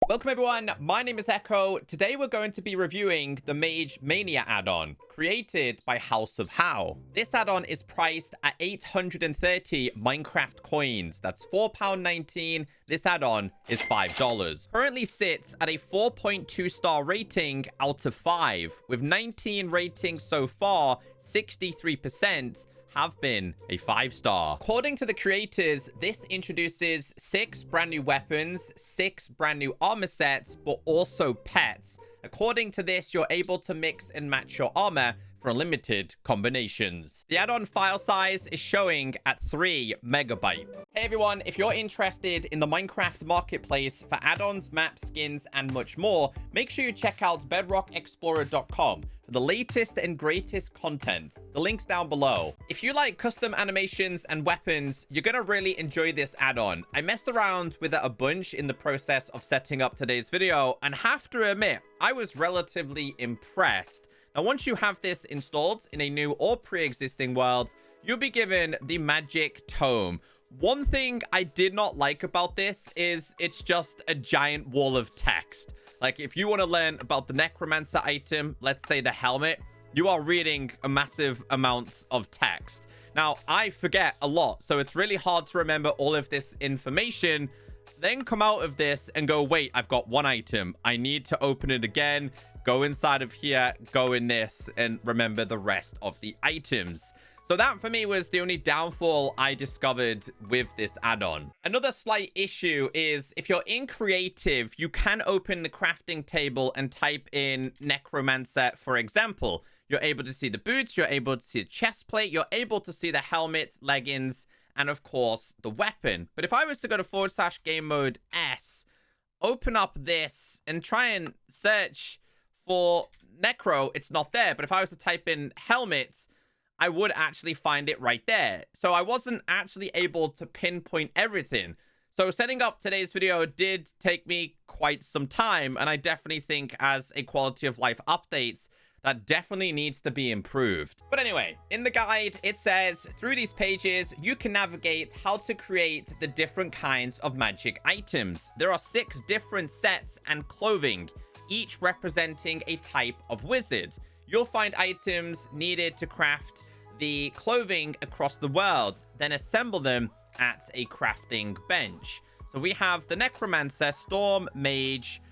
Welcome everyone, my name is Echo. Today we're going to be reviewing the Mage Mania add-on, created by House of How. This add-on is priced at 830 Minecraft coins. That's £4.19. This add-on is $5. Currently sits at a 4.2 star rating out of 5. With 19 ratings so far, 63% have been a 5-star. According to the creators, this introduces 6 brand new weapons, 6 brand new armor sets, but also pets. According to this, you're able to mix and match your armor for limited combinations. The add-on file size is showing at 3 megabytes. Hey everyone, if you're interested in the Minecraft marketplace for add-ons, maps, skins, and much more, make sure you check out bedrockexplorer.com for the latest and greatest content. The link's down below. If you like custom animations and weapons, you're gonna really enjoy this add-on. I messed around with it a bunch in the process of setting up today's video, and have to admit, I was relatively impressed. Now, once you have this installed in a new or pre-existing world, you'll be given the Magic Tome. One thing I did not like about this is it's just a giant wall of text. Like, if you want to learn about the Necromancer item, let's say the helmet, you are reading a massive amounts of text. Now, I forget a lot, so it's really hard to remember all of this information. Then come out of this and go, wait, I've got one item. I need to open it again. Go inside of here, go in this, and remember the rest of the items. So that for me was the only downfall I discovered with this add-on. Another slight issue is if you're in creative, you can open the crafting table and type in Necromancer, for example. You're able to see the boots, you're able to see the chest plate, you're able to see the helmet, leggings, and of course the weapon. But if I was to go to /game mode S, open up this and try and search for Necro, it's not there. But if I was to type in helmet, I would actually find it right there. So I wasn't actually able to pinpoint everything. So setting up today's video did take me quite some time, and I definitely think as a quality of life update, that definitely needs to be improved. But anyway, in the guide, it says, through these pages, you can navigate how to create the different kinds of magic items. There are 6 different sets and clothing, each representing a type of wizard. You'll find items needed to craft the clothing across the world, then assemble them at a crafting bench. So we have the Necromancer, Storm Mage,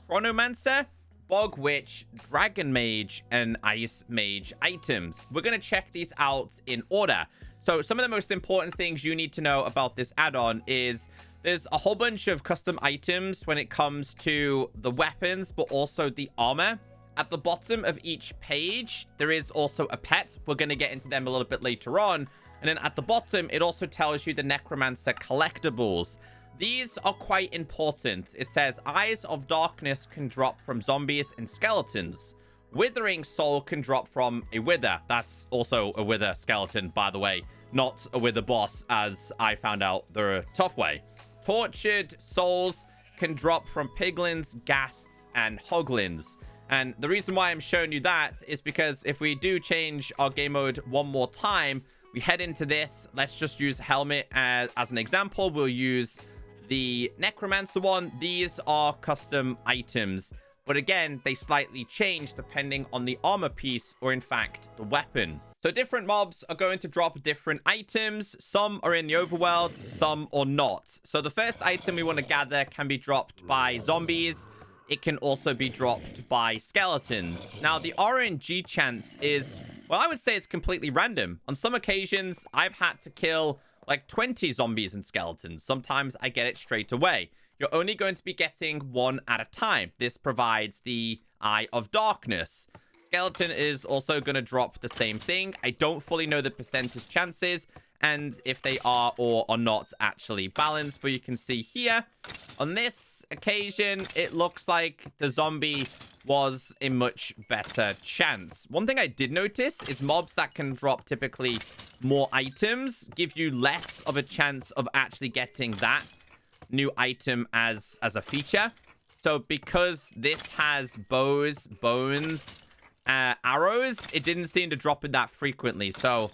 Chronomancer, Bog Witch, Dragon Mage, and Ice Mage items. We're going to check these out in order. So some of the most important things you need to know about this add-on is there's a whole bunch of custom items when it comes to the weapons, but also the armor. At the bottom of each page, there is also a pet. We're going to get into them a little bit later on. And then at the bottom, it also tells you the Necromancer collectibles. These are quite important. It says, Eyes of Darkness can drop from zombies and skeletons. Withering Soul can drop from a Wither. That's also a Wither skeleton, by the way. Not a Wither boss, as I found out the tough way. Tortured Souls can drop from Piglins, Ghasts, and Hoglins. And the reason why I'm showing you that is because if we do change our game mode one more time, we head into this. Let's just use Helmet as an example. We'll use the Necromancer one. These are custom items, but again, they slightly change depending on the armor piece or in fact the weapon. So different mobs are going to drop different items. Some are in the overworld, some are not. So the first item we want to gather can be dropped by zombies. It can also be dropped by skeletons. Now, the RNG chance is, well, I would say it's completely random. On some occasions, I've had to kill like 20 zombies and skeletons. Sometimes I get it straight away. You're only going to be getting one at a time. This provides the Eye of Darkness. Skeleton is also going to drop the same thing. I don't fully know the percentage chances and if they are or are not actually balanced, but you can see here on this occasion, it looks like the zombie was a much better chance. One thing I did notice is mobs that can drop typically more items give you less of a chance of actually getting that new item as a feature. So because this has bows, bones, arrows, it didn't seem to drop it that frequently. So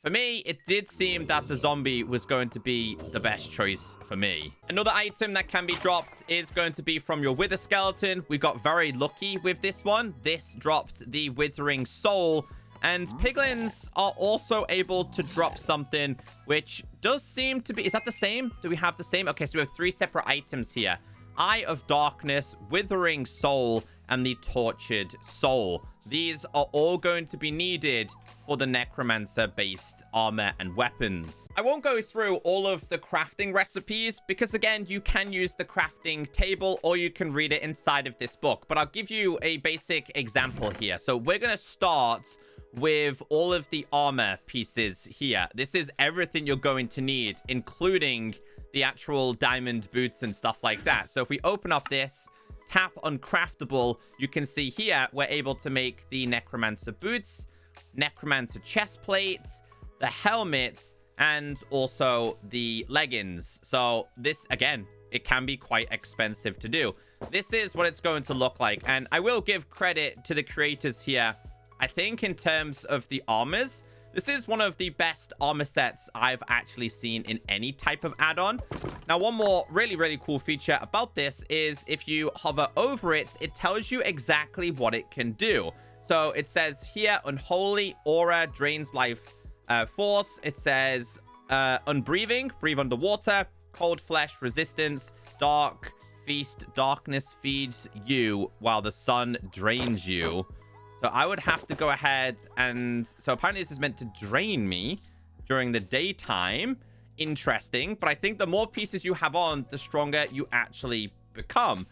For me, it did seem that the zombie was going to be the best choice for me. Another item that can be dropped is going to be from your Wither Skeleton. We got very lucky with this one. This dropped the Withering Soul. And piglins are also able to drop something, which does seem to be... Is that the same? Do we have the same? Okay, so we have 3 separate items here. Eye of Darkness, Withering Soul, and the Tortured Soul. These are all going to be needed for the Necromancer-based armor and weapons. I won't go through all of the crafting recipes because, again, you can use the crafting table or you can read it inside of this book. But I'll give you a basic example here. So we're going to start with all of the armor pieces here. This is everything you're going to need, including the actual diamond boots and stuff like that. So if we open up this, tap on craftable, you can see here we're able to make the Necromancer boots, Necromancer chest plates, the helmet, and also the leggings. So this, again, it can be quite expensive to do. This is what it's going to look like. And I will give credit to the creators here. I think in terms of the armors, this is one of the best armor sets I've actually seen in any type of add-on. Now, one more really, really cool feature about this is if you hover over it, it tells you exactly what it can do. So it says here, Unholy Aura drains life force. It says Unbreathing, breathe underwater, Cold Flesh resistance, Dark Feast, darkness feeds you while the sun drains you. So I would have to go ahead and... So apparently this is meant to drain me during the daytime. Interesting. But I think the more pieces you have on, the stronger you actually become.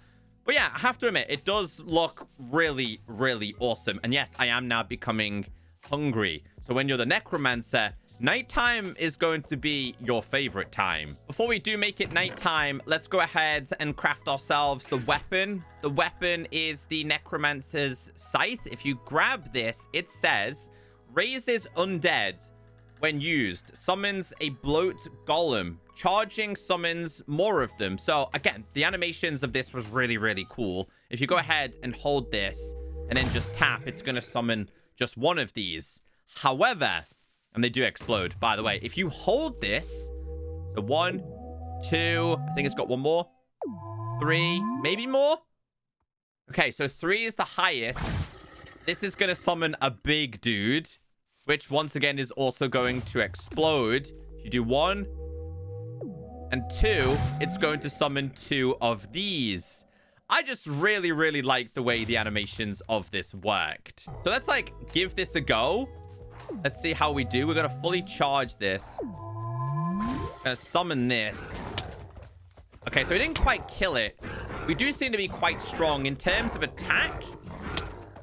But yeah, I have to admit, it does look really, really awesome. And yes, I am now becoming hungry. So when you're the Necromancer, nighttime is going to be your favorite time. Before we do make it nighttime, let's go ahead and craft ourselves the weapon. The weapon is the Necromancer's Scythe. If you grab this, it says, raises undead when used, summons a bloat golem, charging summons more of them. So again, the animations of this was really, really cool. If you go ahead and hold this and then just tap, it's going to summon just one of these. However... And they do explode, by the way. If you hold this, so 1, 2, I think it's got one more, 3, maybe more. Okay, so 3 is the highest. This is going to summon a big dude, which once again is also going to explode. If you do 1 and 2, it's going to summon 2 of these. I just really, really like the way the animations of this worked. So let's like give this a go. Let's see how we do. We're going to fully charge this. Going to summon this. Okay, so we didn't quite kill it. We do seem to be quite strong in terms of attack.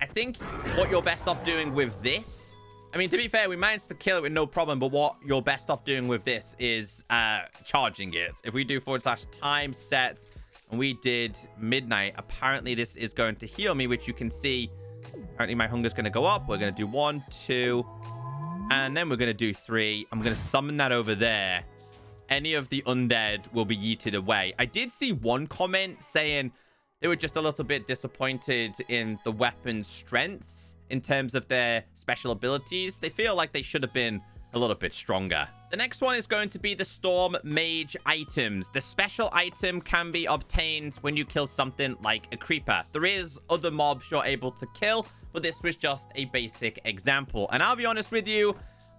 I think what you're best off doing with this... I mean, to be fair, we managed to kill it with no problem, but what you're best off doing with this is charging it. If we do /time set and we did midnight, apparently this is going to heal me, which you can see. Apparently my hunger's going to go up. We're going to do 1, 2, and then we're going to do 3. I'm going to summon that over there. Any of the undead will be yeeted away. I did see one comment saying they were just a little bit disappointed in the weapon's strengths in terms of their special abilities. They feel like they should have been a little bit stronger. The next one is going to be the Storm Mage items. The special item can be obtained when you kill something like a creeper. There is other mobs you're able to kill, but this was just a basic example. And I'll be honest with you,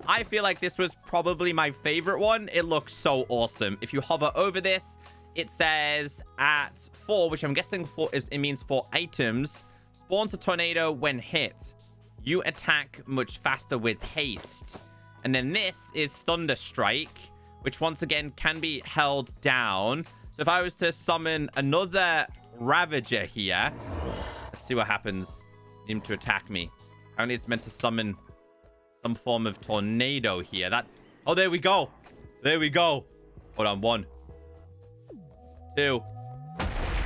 I feel like this was probably my favorite one. It looks so awesome. If you hover over this, it says at 4, which I'm guessing it means 4 items. Spawns a tornado when hit. You attack much faster with haste. And then this is Thunder Strike, which once again can be held down. So if I was to summon another Ravager here, let's see what happens. Need him to attack me. Apparently it's meant to summon some form of tornado here. Oh, there we go. There we go. Hold on. 1, 2.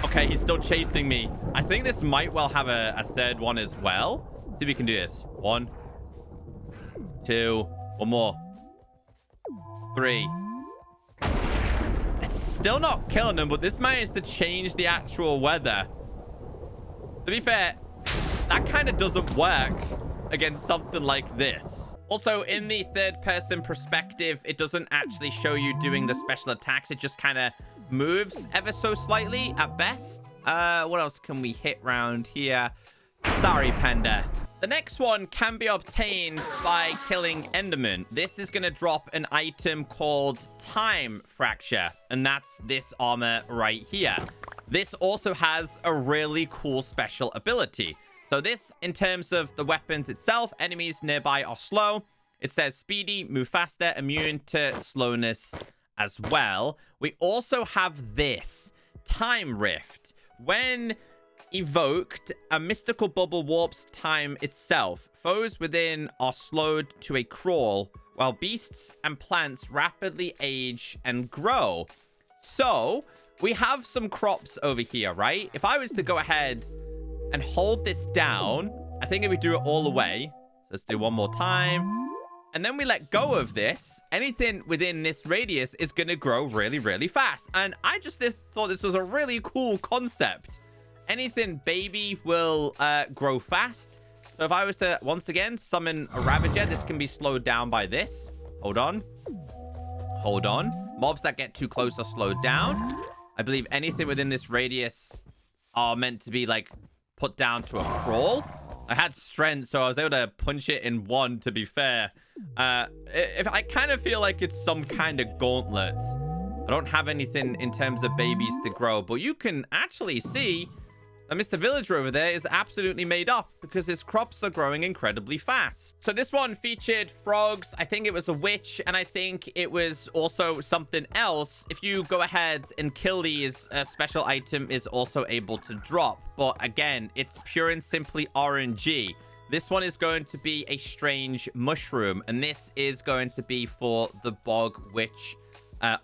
Okay, he's still chasing me. I think this might well have a third one as well. See if we can do this. 1, 2. One more. 3. It's still not killing them, but this managed to change the actual weather. To be fair, that kind of doesn't work against something like this. Also, in the third-person perspective, it doesn't actually show you doing the special attacks. It just kind of moves ever so slightly at best. What else can we hit round here? Sorry, Panda. The next one can be obtained by killing Enderman. This is going to drop an item called Time Fracture, and that's this armor right here. This also has a really cool special ability. So this, in terms of the weapons itself, enemies nearby are slow. It says speedy, move faster, immune to slowness as well. We also have this, Time Rift. When evoked, a mystical bubble warps time itself. Foes within are slowed to a crawl, while beasts and plants rapidly age and grow. So, we have some crops over here, right? If I was to go ahead and hold this down, I think if we do it all the way, so let's do one more time, and then we let go of this, anything within this radius is going to grow really, really fast. And I just thought this was a really cool concept. Anything baby will grow fast. So if I was to, once again, summon a Ravager, this can be slowed down by this. Hold on. Hold on. Mobs that get too close are slowed down. I believe anything within this radius are meant to be, like, put down to a crawl. I had strength, so I was able to punch it in one, to be fair. If I kind of feel like it's some kind of gauntlet. I don't have anything in terms of babies to grow, but you can actually see that Mr. Villager over there is absolutely made up because his crops are growing incredibly fast. So this one featured frogs. I think it was a witch, and I think it was also something else. If you go ahead and kill these, a special item is also able to drop. But again, it's pure and simply RNG. This one is going to be a strange mushroom, and this is going to be for the Bog Witch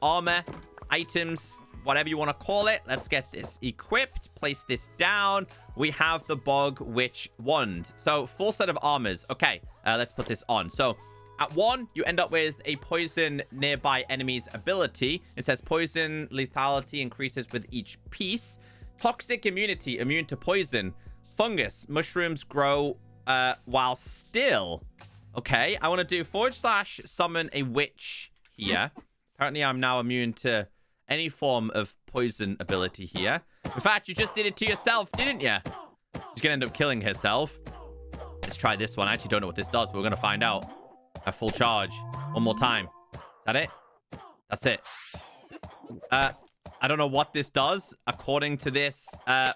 armor, items, whatever you want to call it. Let's get this equipped. Place this down. We have the Bog Witch wand. So full set of armors. Okay, let's put this on. So at 1, you end up with a poison nearby enemy's ability. It says poison lethality increases with each piece. Toxic immunity, immune to poison. Fungus, mushrooms grow while still. Okay, I want to do / summon a witch here. Apparently, I'm now immune to any form of poison ability here. In fact, you just did it to yourself, didn't you? She's gonna end up killing herself. Let's try this one. I actually don't know what this does, but we're gonna find out. At full charge. One more time. Is that it? That's it. I don't know what this does. According to this,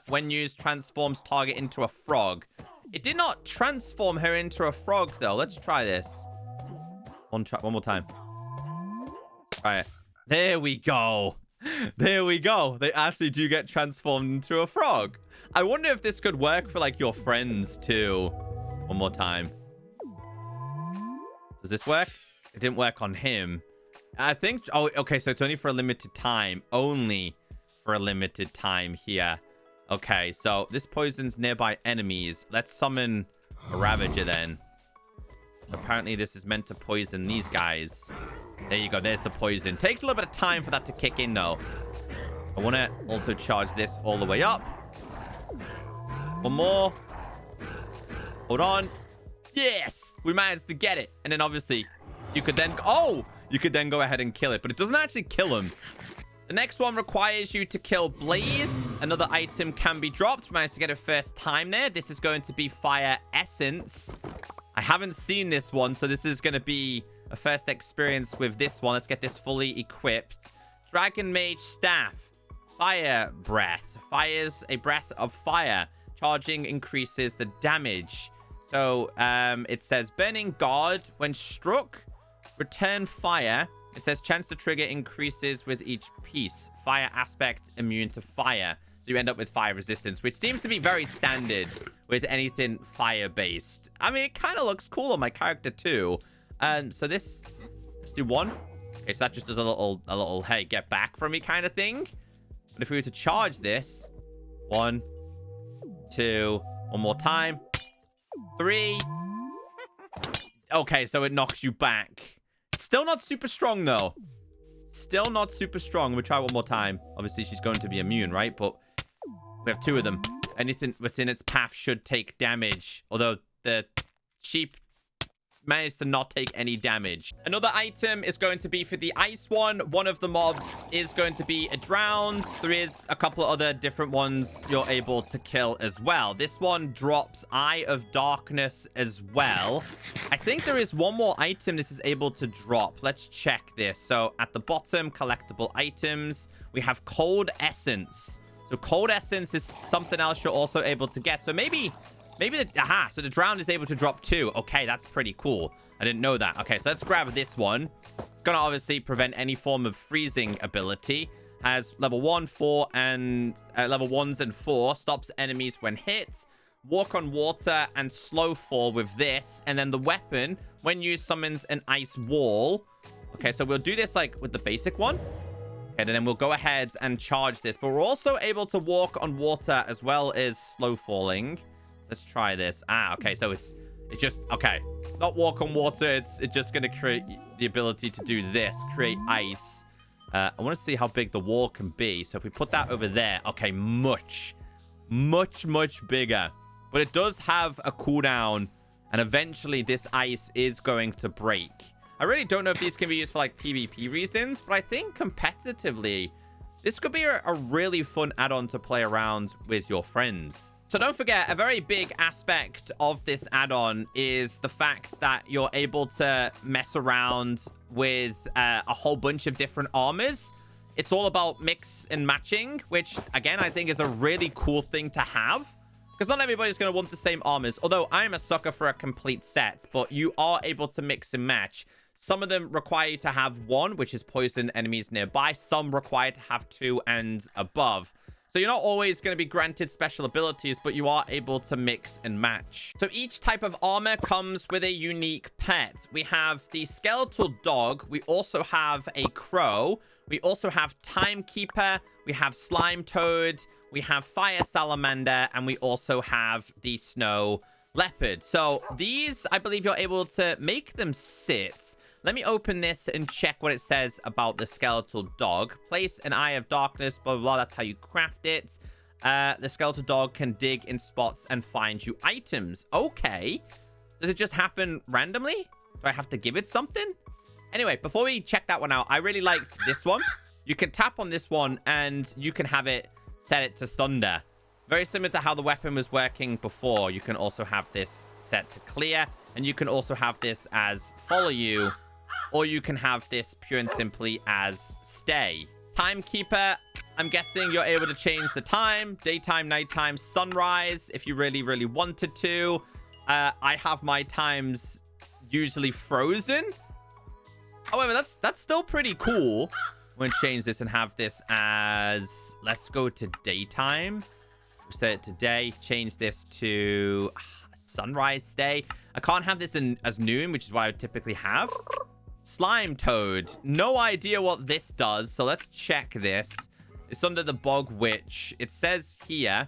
when used, transforms target into a frog. It did not transform her into a frog, though. Let's try this. One more time. All right. There we go. There we go. They actually do get transformed into a frog. I wonder if this could work for, like, your friends, too. One more time. Does this work? It didn't work on him. I think... Oh, okay, so it's only for a limited time. Only for a limited time here. Okay, so this poisons nearby enemies. Let's summon a Ravager, then. Apparently, this is meant to poison these guys. There you go. There's the poison. Takes a little bit of time for that to kick in, though. I want to also charge this all the way up. One more. Hold on. Yes! We managed to get it. And then, obviously, you could then... Oh! You could then go ahead and kill it. But it doesn't actually kill him. The next one requires you to kill Blaze. Another item can be dropped. We managed to get it first time there. This is going to be Fire Essence. I haven't seen this one, so this is going to be a first experience with this one. Let's get this fully equipped. Dragon Mage Staff. Fire Breath. Fires a breath of fire. Charging increases the damage. So, it says Burning Guard. When struck, return fire. It says chance to trigger increases with each piece. Fire aspect, immune to fire. So you end up with fire resistance, which seems to be very standard with anything fire-based. I mean, it kind of looks cool on my character, too. So this... Let's do 1. Okay, so that just does a little, hey, get back from me kind of thing. But if we were to charge this... 1, 2, one more time. 3. Okay, so it knocks you back. Still not super strong, though. Still not super strong. We'll try one more time. Obviously, she's going to be immune, right? But we have 2 of them. Anything within its path should take damage. Although the sheep managed to not take any damage. Another item is going to be for the ice one. One of the mobs is going to be a drowned. There is a couple of other different ones you're able to kill as well. This one drops Eye of Darkness as well. I think there is one more item this is able to drop. Let's check this. So at the bottom, collectible items, we have Cold Essence. So Cold Essence is something else you're also able to get. So maybe so the drowned is able to drop 2. Okay, that's pretty cool. I didn't know that. Okay, so let's grab this one. It's going to obviously prevent any form of freezing ability. Has level 1, 4, and level 1s and 4. Stops enemies when hit. Walk on water and slow fall with this. And then the weapon, when used, summons an ice wall. Okay, so we'll do this like with the basic one. Okay, and then we'll go ahead and charge this. But we're also able to walk on water as well as slow falling. Let's try this. Okay, so it's just, okay. Not walk on water. It's just going to create the ability to do this. Create ice. I want to see how big the wall can be. So if we put that over there. Okay, much bigger. But it does have a cooldown. And eventually this ice is going to break. I really don't know if these can be used for like PvP reasons. But I think competitively, this could be a really fun add-on to play around with your friends. So don't forget, a very big aspect of this add-on is the fact that you're able to mess around with a whole bunch of different armors. It's all about mix and matching, which, again, I think is a really cool thing to have. Because not everybody's going to want the same armors. Although I'm a sucker for a complete set, but you are able to mix and match. Some of them require you to have 1, which is poison enemies nearby. Some require to have 2 and above. So you're not always going to be granted special abilities, but you are able to mix and match. So each type of armor comes with a unique pet. We have the skeletal dog. We also have a crow. We also have timekeeper. We have slime toad. We have fire salamander. And we also have the snow leopard. So these, I believe you're able to make them sit. Let me open this and check what it says about the skeletal dog. Place an Eye of Darkness, blah, blah, blah. That's how you craft it. The skeletal dog can dig in spots and find you items. Okay. Does it just happen randomly? Do I have to give it something? Anyway, before we check that one out, I really liked this one. You can tap on this one and you can have it set it to thunder. Very similar to how the weapon was working before. You can also have this set to clear. And you can also have this as follow you. Or you can have this pure and simply as stay. Timekeeper, I'm guessing you're able to change the time. Daytime, nighttime, sunrise, if you really, really wanted to. I have my times usually frozen. However, that's still pretty cool. I'm going to change this and have this as... Let's go to daytime. Set it to day. Change this to sunrise, stay. I can't have this as noon, which is what I would typically have. Slime toad. No idea what this does, so let's check this. It's under the Bog Witch. It says here,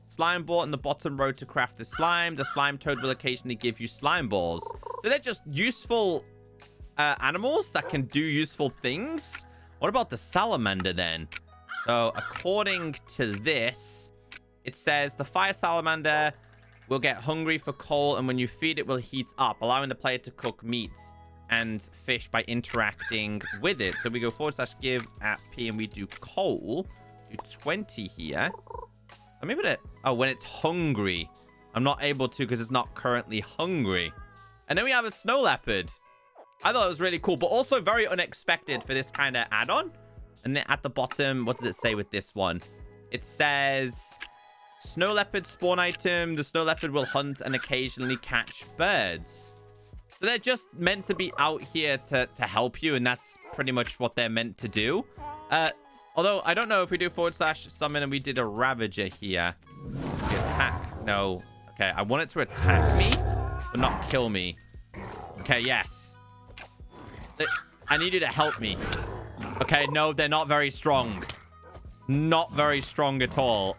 slime ball in the bottom row to craft the slime. The slime toad will occasionally give you slime balls. So they're just useful animals that can do useful things. What about the salamander then? So according to this, it says the fire salamander will get hungry for coal, and when you feed it will heat up, allowing the player to cook meat and fish by interacting with it. So we go /give at P and we do coal. Do 20 here. I'm able to... Oh, when it's hungry. I'm not able to because it's not currently hungry. And then we have a snow leopard. I thought it was really cool, but also very unexpected for this kind of add-on. And then at the bottom, what does it say with this one? It says... Snow leopard spawn item. The snow leopard will hunt and occasionally catch birds. So they're just meant to be out here to help you, and that's pretty much what they're meant to do. Although, I don't know if we do /summon and we did a Ravager here. We attack. No. Okay, I want it to attack me, but not kill me. Okay, yes. I need you to help me. Okay, no, they're not very strong. Not very strong at all.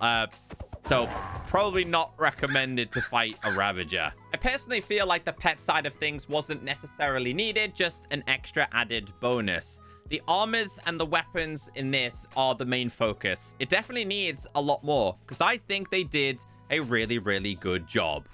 So, probably not recommended to fight a Ravager. I personally feel like the pet side of things wasn't necessarily needed, just an extra added bonus. The armors and the weapons in this are the main focus. It definitely needs a lot more, because I think they did a really, really good job.